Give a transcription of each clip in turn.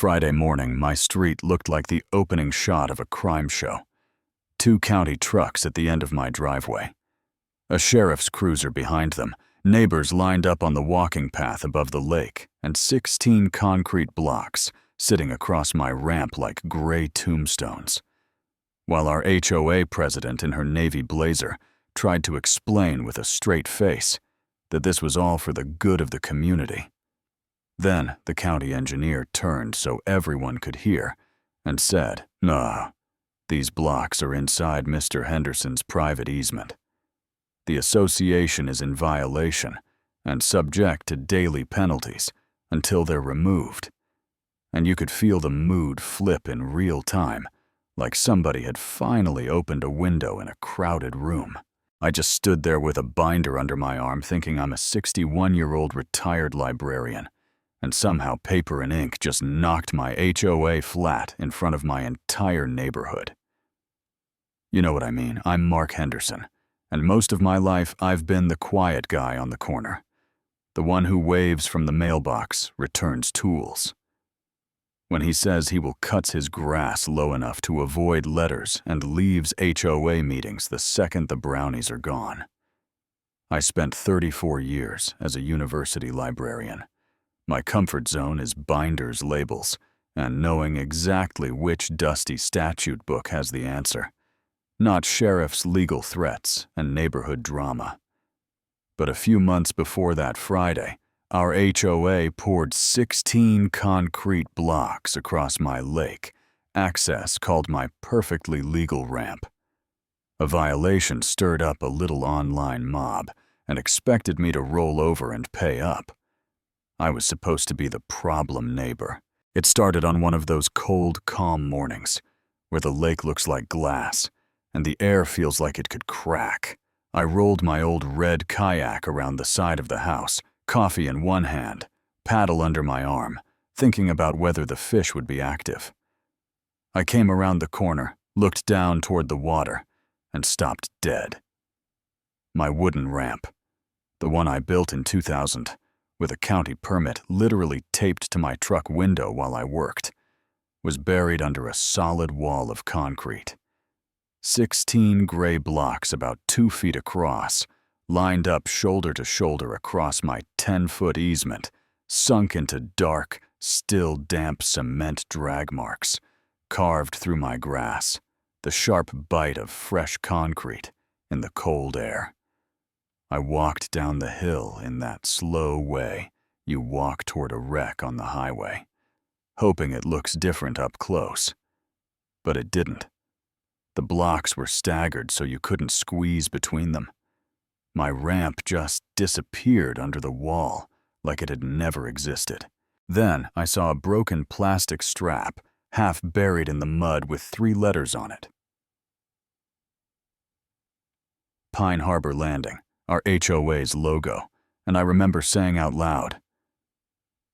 Friday morning, my street looked like the opening shot of a crime show. 2 county trucks at the end of my driveway. A sheriff's cruiser behind them, neighbors lined up on the walking path above the lake, and 16 concrete blocks sitting across my ramp like gray tombstones. While our HOA president in her navy blazer tried to explain with a straight face that this was all for the good of the community. Then the county engineer turned so everyone could hear and said, "Nah, these blocks are inside Mr. Henderson's private easement. The association is in violation and subject to daily penalties until they're removed." And you could feel the mood flip in real time, like somebody had finally opened a window in a crowded room. I just stood there with a binder under my arm thinking I'm a 61-year-old retired librarian, and somehow paper and ink just knocked my HOA flat in front of my entire neighborhood. You know what I mean, I'm Mark Henderson, and most of my life I've been the quiet guy on the corner, the one who waves from the mailbox, returns tools. When he says he will cut his grass low enough to avoid letters and leaves HOA meetings the second the brownies are gone. I spent 34 years as a university librarian. My comfort zone is binders, labels, and knowing exactly which dusty statute book has the answer, not sheriff's legal threats and neighborhood drama. But a few months before that Friday, our HOA poured 16 concrete blocks across my lake, access called my perfectly legal ramp. A violation stirred up a little online mob and expected me to roll over and pay up. I was supposed to be the problem neighbor. It started on one of those cold, calm mornings where the lake looks like glass and the air feels like it could crack. I rolled my old red kayak around the side of the house, coffee in one hand, paddle under my arm, thinking about whether the fish would be active. I came around the corner, looked down toward the water, and stopped dead. My wooden ramp, the one I built in 2000, with a county permit literally taped to my truck window while I worked, was buried under a solid wall of concrete. 16 gray blocks about 2 feet across, lined up shoulder to shoulder across my 10-foot easement, sunk into dark, still damp cement drag marks, carved through my grass, the sharp bite of fresh concrete in the cold air. I walked down the hill in that slow way you walk toward a wreck on the highway, hoping it looks different up close. But it didn't. The blocks were staggered so you couldn't squeeze between them. My ramp just disappeared under the wall like it had never existed. Then I saw a broken plastic strap, half buried in the mud with 3 letters on it. Pine Harbor Landing, our HOA's logo, and I remember saying out loud,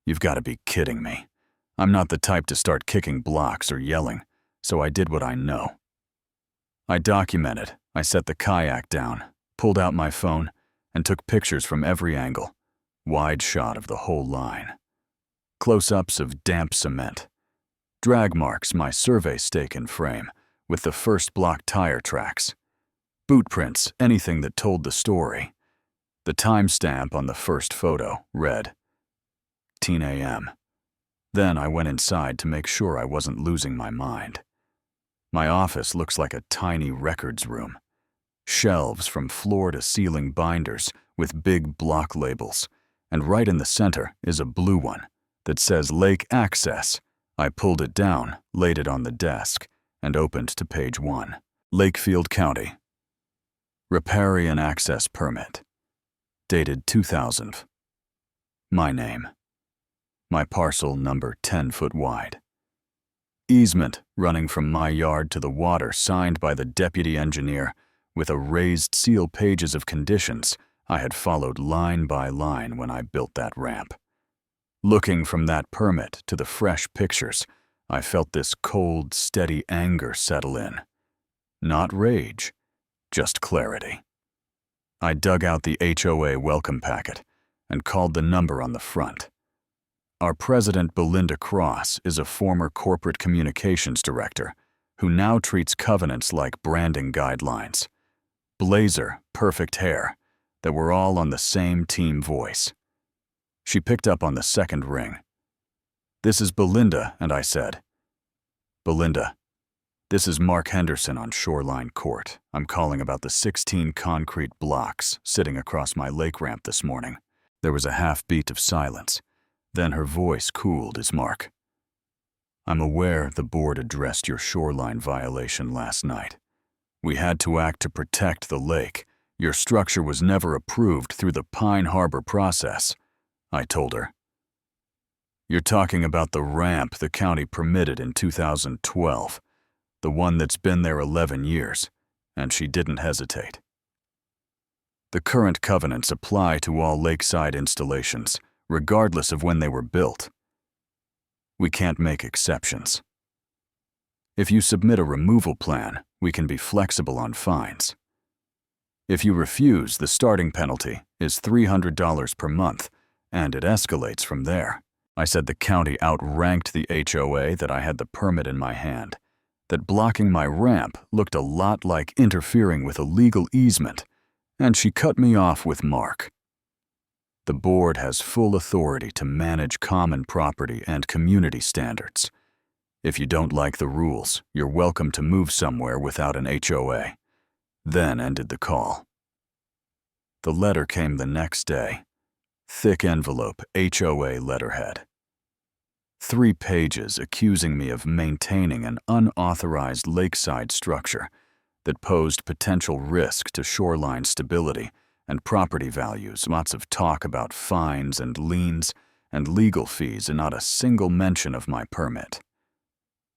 "You've got to be kidding me. I'm not the type to start kicking blocks or yelling, so I did what I know." I documented, I set the kayak down, pulled out my phone, and took pictures from every angle, wide shot of the whole line. Close-ups of damp cement, drag marks my survey stake in frame with the first block tire tracks, boot prints, anything that told the story. The timestamp on the first photo read 10 a.m. Then I went inside to make sure I wasn't losing my mind. My office looks like a tiny records room. Shelves from floor to ceiling binders with big block labels, and right in the center is a blue one that says Lake Access. I pulled it down, laid it on the desk, and opened to page 1. Lakefield County. Riparian Access Permit. Dated 2000. My name. My parcel number 10 foot wide. Easement running from my yard to the water signed by the deputy engineer with a raised seal pages of conditions I had followed line by line when I built that ramp. Looking from that permit to the fresh pictures, I felt this cold, steady anger settle in. Not rage, just clarity. I dug out the HOA welcome packet and called the number on the front. Our president, Belinda Cross, is a former corporate communications director who now treats covenants like branding guidelines. Blazer, perfect hair, that we're all on the same team voice. She picked up on the second ring. "This is Belinda," and I said, "Belinda, this is Mark Henderson on Shoreline Court. I'm calling about the 16 concrete blocks sitting across my lake ramp this morning." There was a half-beat of silence. Then her voice cooled as Mark. "I'm aware the board addressed your shoreline violation last night. We had to act to protect the lake. Your structure was never approved through the Pine Harbor process," I told her. "You're talking about the ramp the county permitted in 2012, the one that's been there 11 years, and she didn't hesitate. The current covenants apply to all lakeside installations, regardless of when they were built. We can't make exceptions. If you submit a removal plan, we can be flexible on fines. If you refuse, the starting penalty is $300 per month, and it escalates from there." I said the county outranked the HOA that I had the permit in my hand, that blocking my ramp looked a lot like interfering with a legal easement, and she cut me off with Mark. "The board has full authority to manage common property and community standards. If you don't like the rules, you're welcome to move somewhere without an HOA." Then ended the call. The letter came the next day. Thick envelope, HOA letterhead. 3 pages accusing me of maintaining an unauthorized lakeside structure that posed potential risk to shoreline stability and property values. Lots of talk about fines and liens and legal fees, and not a single mention of my permit.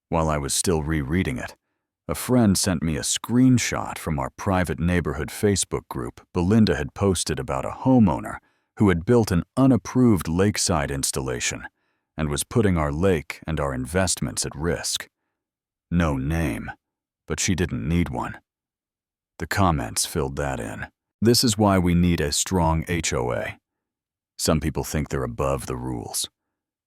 While I was still rereading it, a friend sent me a screenshot from our private neighborhood Facebook group Belinda had posted about a homeowner who had built an unapproved lakeside installation and was putting our lake and our investments at risk. No name, but she didn't need one. The comments filled that in. This is why we need a strong HOA. Some people think they're above the rules.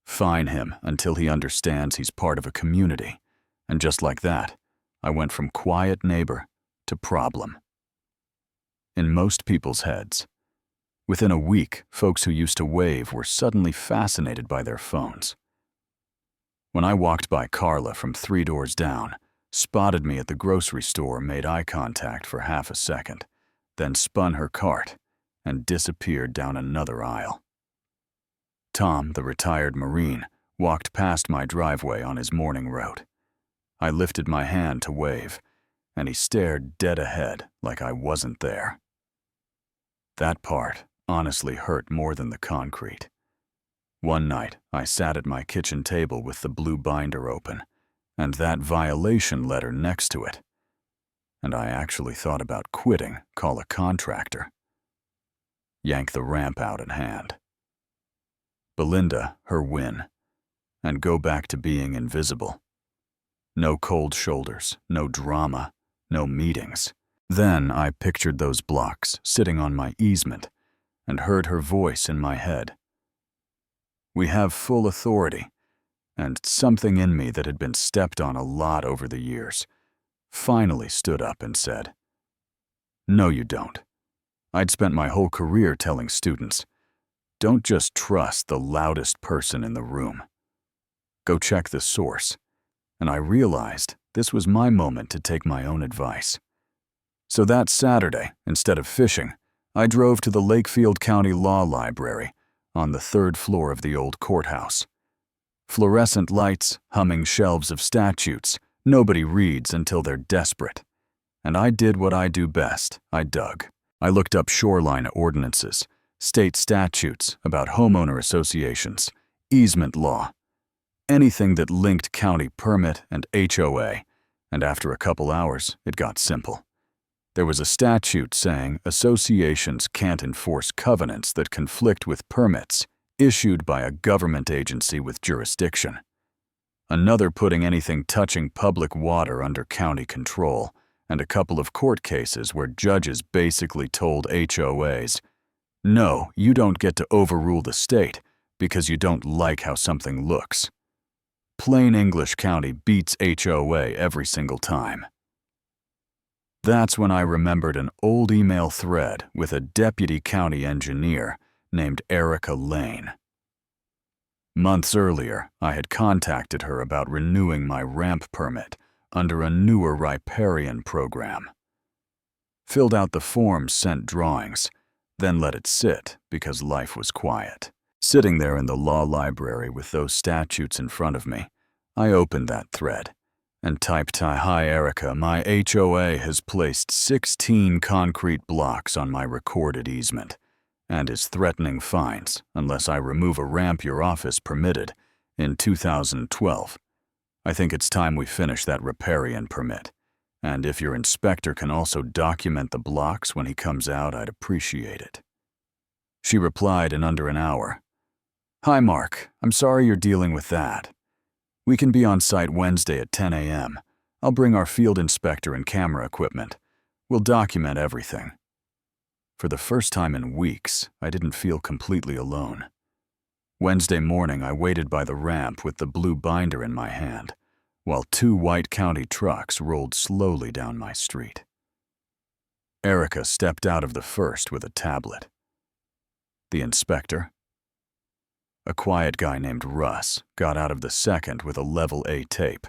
Fine him until he understands he's part of a community. And just like that, I went from quiet neighbor to problem. In most people's heads, within a week, folks who used to wave were suddenly fascinated by their phones. When I walked by Carla from 3 doors down, spotted me at the grocery store, made eye contact for half a second, then spun her cart and disappeared down another aisle. Tom, the retired Marine, walked past my driveway on his morning route. I lifted my hand to wave, and he stared dead ahead like I wasn't there. That part honestly hurt more than the concrete. One night, I sat at my kitchen table with the blue binder open, and that violation letter next to it. And I actually thought about quitting, call a contractor. Yank the ramp out in hand. Belinda, her win, and go back to being invisible. No cold shoulders, no drama, no meetings. Then I pictured those blocks sitting on my easement and heard her voice in my head. We have full authority, and something in me that had been stepped on a lot over the years finally stood up and said, "No, you don't." I'd spent my whole career telling students, don't just trust the loudest person in the room. Go check the source. And I realized this was my moment to take my own advice. So that Saturday, instead of fishing, I drove to the Lakefield County Law Library on the 3rd floor of the old courthouse. Fluorescent lights, humming shelves of statutes. Nobody reads until they're desperate. And I did what I do best. I dug. I looked up shoreline ordinances, state statutes about homeowner associations, easement law, anything that linked county permit and HOA, and after a couple hours, it got simple. There was a statute saying associations can't enforce covenants that conflict with permits issued by a government agency with jurisdiction. Another putting anything touching public water under county control, and a couple of court cases where judges basically told HOAs, no, you don't get to overrule the state because you don't like how something looks. Plain English County beats HOA every single time. That's when I remembered an old email thread with a deputy county engineer named Erica Lane. Months earlier, I had contacted her about renewing my ramp permit under a newer riparian program. Filled out the forms, sent drawings, then let it sit because life was quiet. Sitting there in the law library with those statutes in front of me, I opened that thread and typed, "Hi Erica, my HOA has placed 16 concrete blocks on my recorded easement and is threatening fines unless I remove a ramp your office permitted in 2012. I think it's time we finish that riparian permit, and if your inspector can also document the blocks when he comes out, I'd appreciate it." She replied in under an hour, "Hi Mark, I'm sorry you're dealing with that. We can be on site Wednesday at 10 a.m. I'll bring our field inspector and camera equipment. We'll document everything." For the first time in weeks, I didn't feel completely alone. Wednesday morning, I waited by the ramp with the blue binder in my hand, while 2 white county trucks rolled slowly down my street. Erica stepped out of the first with a tablet. The inspector, a quiet guy named Russ, got out of the second with a level A tape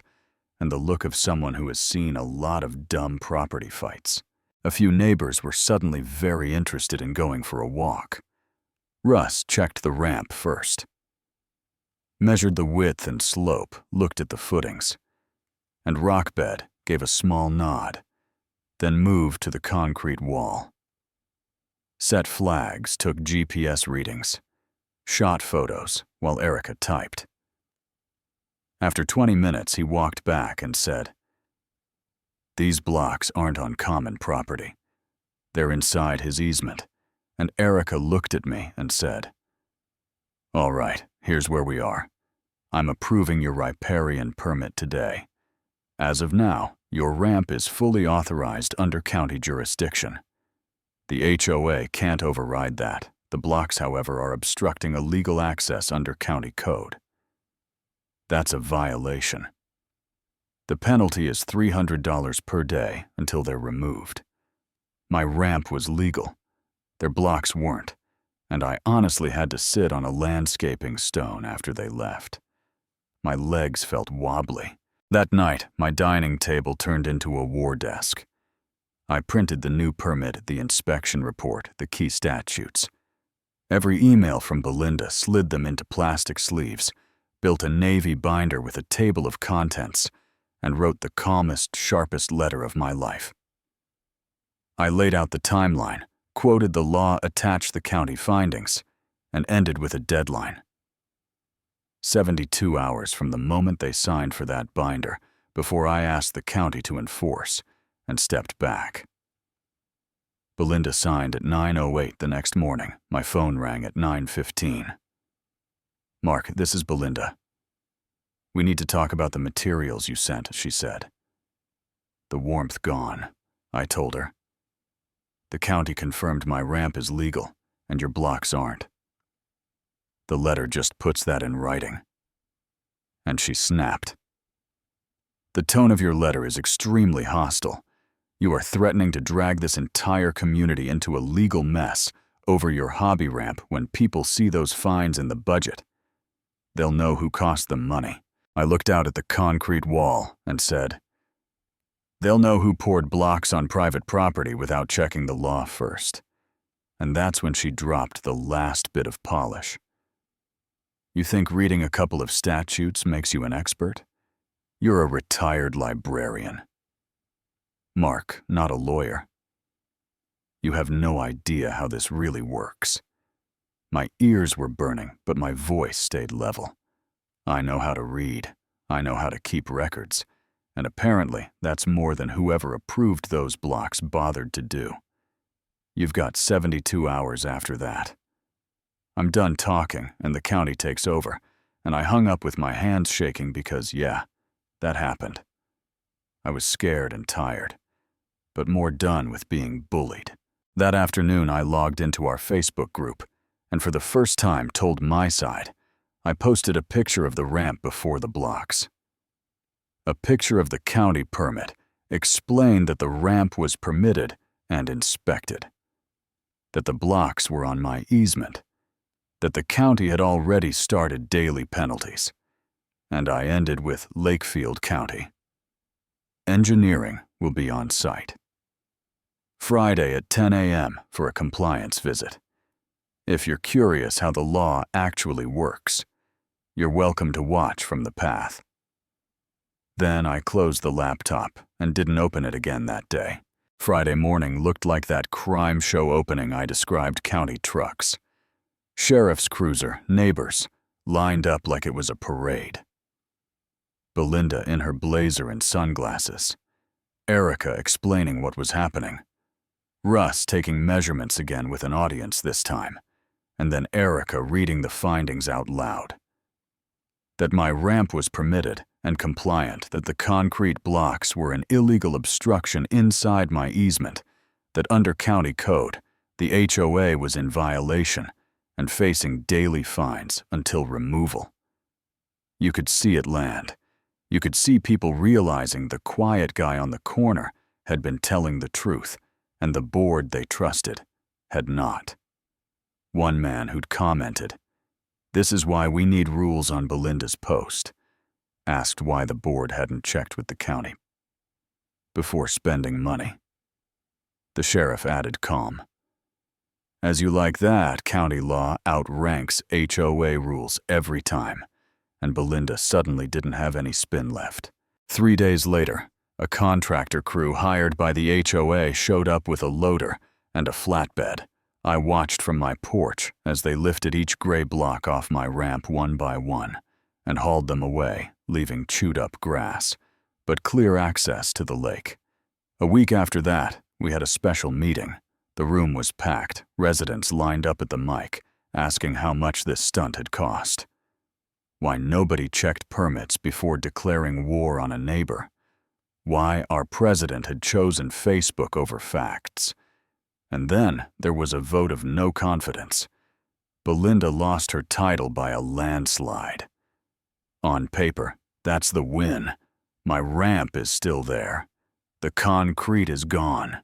and the look of someone who has seen a lot of dumb property fights. A few neighbors were suddenly very interested in going for a walk. Russ checked the ramp first, measured the width and slope, looked at the footings, and Rockbed gave a small nod, then moved to the concrete wall. Set flags, took GPS readings, shot photos while Erica typed. After 20 minutes, he walked back and said, "These blocks aren't on common property. They're inside his easement." And Erica looked at me and said, "All right, here's where we are. I'm approving your riparian permit today. As of now, your ramp is fully authorized under county jurisdiction. The HOA can't override that. The blocks, however, are obstructing illegal access under county code. That's a violation. The penalty is $300 per day until they're removed. My ramp was legal. Their blocks weren't, and I honestly had to sit on a landscaping stone after they left. My legs felt wobbly. That night, my dining table turned into a war desk. I printed the new permit, the inspection report, the key statutes. Every email from Belinda, slid them into plastic sleeves, built a navy binder with a table of contents, and wrote the calmest, sharpest letter of my life. I laid out the timeline, quoted the law, attached the county findings, and ended with a deadline. 72 hours from the moment they signed for that binder before I asked the county to enforce and stepped back. Belinda signed at 9:08 the next morning. My phone rang at 9:15. "Mark, this is Belinda. We need to talk about the materials you sent," she said. The warmth gone, I told her. "The county confirmed my ramp is legal, and your blocks aren't. The letter just puts that in writing." And she snapped. "The tone of your letter is extremely hostile. You are threatening to drag this entire community into a legal mess over your hobby ramp when people see those fines in the budget. They'll know who cost them money." I looked out at the concrete wall and said, "They'll know who poured blocks on private property without checking the law first." And that's when she dropped the last bit of polish. "You think reading a couple of statutes makes you an expert? You're a retired librarian. Mark, not a lawyer. You have no idea how this really works." My ears were burning, but my voice stayed level. I know how to read. I know how to keep records. And apparently, that's more than whoever approved those blocks bothered to do. You've got 72 hours after that. I'm done talking, and the county takes over, and I hung up with my hands shaking because, yeah, that happened. I was scared and tired, but more done with being bullied. That afternoon, I logged into our Facebook group, and for the first time told my side, I posted a picture of the ramp before the blocks. A picture of the county permit explained that the ramp was permitted and inspected, that the blocks were on my easement, that the county had already started daily penalties, and I ended with Lakefield County. Engineering will be on site. Friday at 10 a.m. for a compliance visit. If you're curious how the law actually works, you're welcome to watch from the path. Then I closed the laptop and didn't open it again that day. Friday morning looked like that crime show opening I described. County trucks, sheriff's cruiser, neighbors, lined up like it was a parade. Belinda in her blazer and sunglasses, Erica explaining what was happening, Russ taking measurements again with an audience this time, and then Erica reading the findings out loud. That my ramp was permitted and compliant, that the concrete blocks were an illegal obstruction inside my easement, that under county code, the HOA was in violation and facing daily fines until removal. You could see it land. You could see people realizing the quiet guy on the corner had been telling the truth, and the board they trusted had not. One man who'd commented, "This is why we need rules on Belinda's post," asked why the board hadn't checked with the county before spending money. The sheriff added calm, "As you like that, county law outranks HOA rules every time," and Belinda suddenly didn't have any spin left. 3 days later, a contractor crew hired by the HOA showed up with a loader and a flatbed. I watched from my porch as they lifted each gray block off my ramp one by one and hauled them away, leaving chewed-up grass, but clear access to the lake. A week after that, we had a special meeting. The room was packed, residents lined up at the mic, asking how much this stunt had cost. Why nobody checked permits before declaring war on a neighbor. Why our president had chosen Facebook over facts. And then there was a vote of no confidence. Belinda lost her title by a landslide. On paper, that's the win. My ramp is still there. The concrete is gone.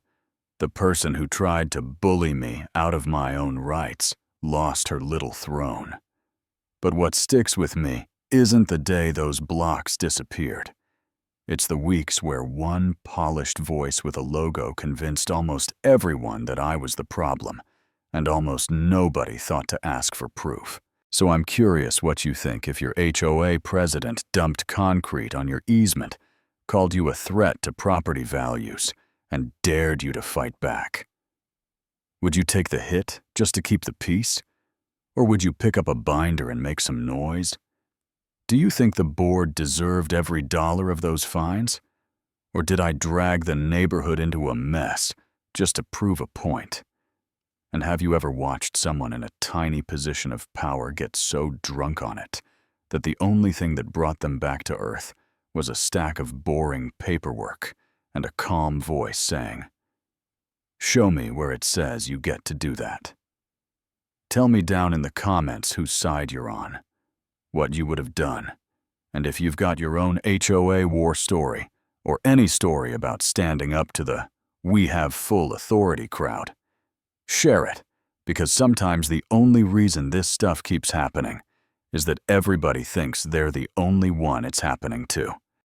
The person who tried to bully me out of my own rights lost her little throne. But what sticks with me isn't the day those blocks disappeared. It's the weeks where one polished voice with a logo convinced almost everyone that I was the problem, and almost nobody thought to ask for proof. So I'm curious what you think if your HOA president dumped concrete on your easement, called you a threat to property values, and dared you to fight back. Would you take the hit just to keep the peace? Or would you pick up a binder and make some noise? Do you think the board deserved every dollar of those fines? Or did I drag the neighborhood into a mess just to prove a point? And have you ever watched someone in a tiny position of power get so drunk on it that the only thing that brought them back to earth was a stack of boring paperwork and a calm voice saying, "Show me where it says you get to do that"? Tell me down in the comments whose side you're on, what you would have done, and if you've got your own HOA war story or any story about standing up to the "we have full authority" crowd, share it, because sometimes the only reason this stuff keeps happening is that everybody thinks they're the only one it's happening to.